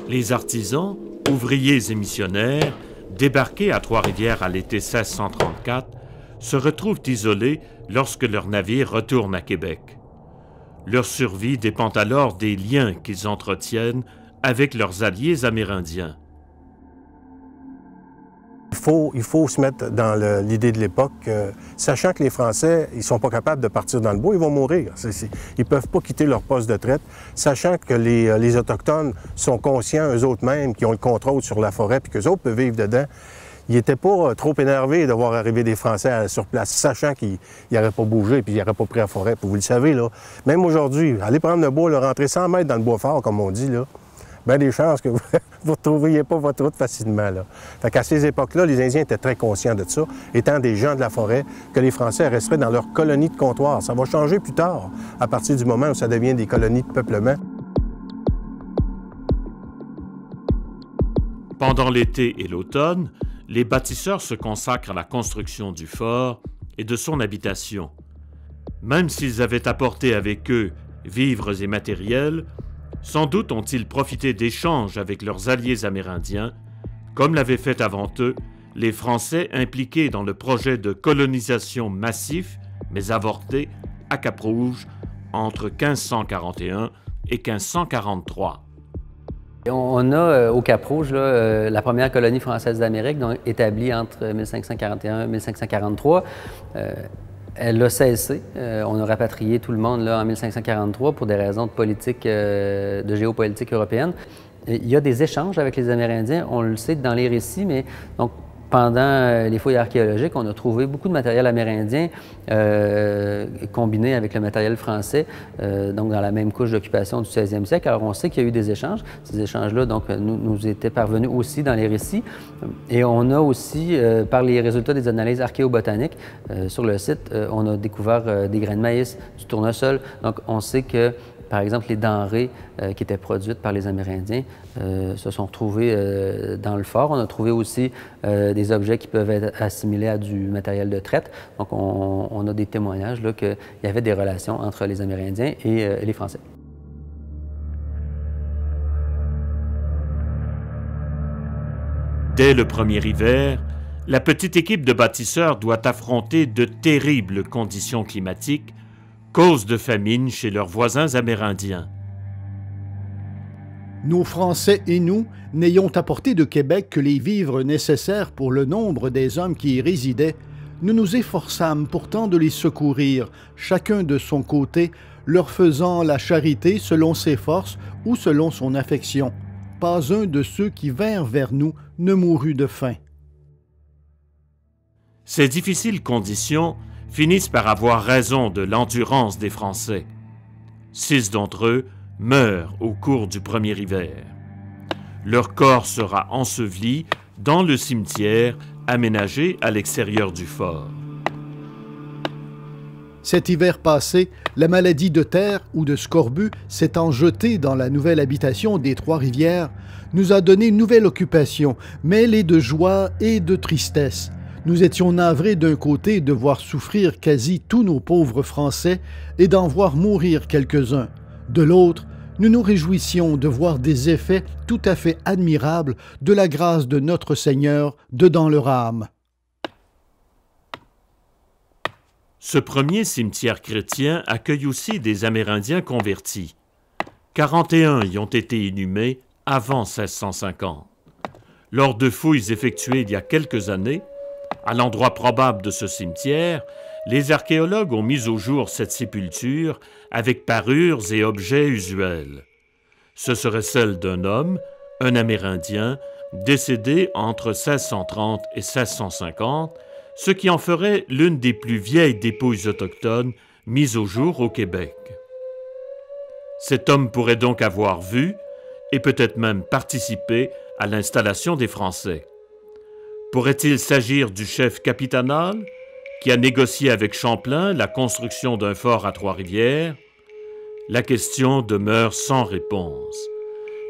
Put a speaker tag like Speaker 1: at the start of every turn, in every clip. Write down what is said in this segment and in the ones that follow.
Speaker 1: Les artisans, ouvriers et missionnaires, débarqués à Trois-Rivières à l'été 1634, se retrouvent isolés lorsque leur navire retourne à Québec. Leur survie dépend alors des liens qu'ils entretiennent avec leurs alliés amérindiens.
Speaker 2: Il faut se mettre dans l'idée de l'époque, sachant que les Français, ils sont pas capables de partir dans le bois, ils vont mourir. Ils peuvent pas quitter leur poste de traite, sachant que les Autochtones sont conscients, eux-mêmes, qui ont le contrôle sur la forêt, puis qu'eux autres peuvent vivre dedans. Ils n'étaient pas trop énervés de voir arriver des Français sur place, sachant qu'ils n'auraient pas bougé puis ils n'auraient pas pris la forêt. Puis vous le savez, là, même aujourd'hui, allez prendre le bois, là, rentrer 100 mètres dans le bois fort, comme on dit, là, bien des chances que vous ne retrouviez pas votre route facilement. Là. Fait qu'à ces époques-là, les Indiens étaient très conscients de ça, étant des gens de la forêt, que les Français resteraient dans leur colonie de comptoir. Ça va changer plus tard, à partir du moment où ça devient des colonies de peuplement.
Speaker 1: Pendant l'été et l'automne, les bâtisseurs se consacrent à la construction du fort et de son habitation. Même s'ils avaient apporté avec eux vivres et matériels, sans doute ont-ils profité d'échanges avec leurs alliés amérindiens, comme l'avaient fait avant eux les Français impliqués dans le projet de colonisation massif, mais avorté, à Cap-Rouge entre 1541 et 1543.
Speaker 3: On a au Cap-Rouge la première colonie française d'Amérique, établie entre 1541 et 1543. Elle a cessé. On a rapatrié tout le monde là, en 1543 pour des raisons de politique, de géopolitique européenne. Il y a des échanges avec les Amérindiens, on le sait dans les récits, mais donc, pendant les fouilles archéologiques, on a trouvé beaucoup de matériel amérindien combiné avec le matériel français, donc dans la même couche d'occupation du 16e siècle. Alors on sait qu'il y a eu des échanges. Ces échanges-là nous étaient parvenus aussi dans les récits. Et on a aussi, par les résultats des analyses archéobotaniques sur le site, on a découvert des grains de maïs, du tournesol. Donc on sait que par exemple, les denrées qui étaient produites par les Amérindiens se sont retrouvées dans le fort. On a trouvé aussi des objets qui peuvent être assimilés à du matériel de traite. Donc, on a des témoignages qu'il y avait des relations entre les Amérindiens et les Français.
Speaker 1: Dès le premier hiver, la petite équipe de bâtisseurs doit affronter de terribles conditions climatiques, cause de famine chez leurs voisins amérindiens.
Speaker 4: Nos Français et nous n'ayons apporté de Québec que les vivres nécessaires pour le nombre des hommes qui y résidaient, nous nous efforçâmes pourtant de les secourir, chacun de son côté, leur faisant la charité selon ses forces ou selon son affection. Pas un de ceux qui vinrent vers nous ne mourut de faim.
Speaker 1: Ces difficiles conditions finissent par avoir raison de l'endurance des Français. 6 d'entre eux meurent au cours du premier hiver. Leur corps sera enseveli dans le cimetière aménagé à l'extérieur du fort.
Speaker 4: Cet hiver passé, la maladie de terre ou de scorbut s'étant jetée dans la nouvelle habitation des Trois-Rivières, nous a donné une nouvelle occupation, mêlée de joie et de tristesse. Nous étions navrés d'un côté de voir souffrir quasi tous nos pauvres Français et d'en voir mourir quelques-uns. De l'autre, nous nous réjouissions de voir des effets tout à fait admirables de la grâce de notre Seigneur dedans leur âme.
Speaker 1: Ce premier cimetière chrétien accueille aussi des Amérindiens convertis. 41 y ont été inhumés avant 1650. Lors de fouilles effectuées il y a quelques années, à l'endroit probable de ce cimetière, les archéologues ont mis au jour cette sépulture avec parures et objets usuels. Ce serait celle d'un homme, un Amérindien, décédé entre 1630 et 1650, ce qui en ferait l'une des plus vieilles dépouilles autochtones mises au jour au Québec. Cet homme pourrait donc avoir vu, et peut-être même participé, à l'installation des Français. Pourrait-il s'agir du chef capitanal qui a négocié avec Champlain la construction d'un fort à Trois-Rivières? La question demeure sans réponse.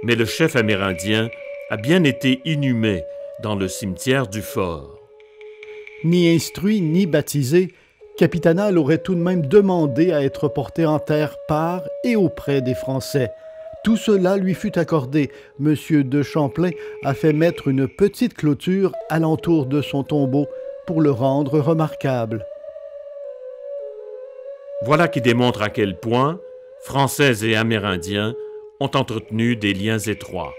Speaker 1: Mais le chef amérindien a bien été inhumé dans le cimetière du fort.
Speaker 4: Ni instruit ni baptisé, Capitanal aurait tout de même demandé à être porté en terre par et auprès des Français. Tout cela lui fut accordé. Monsieur de Champlain a fait mettre une petite clôture alentour de son tombeau pour le rendre remarquable.
Speaker 1: Voilà qui démontre à quel point Français et Amérindiens ont entretenu des liens étroits.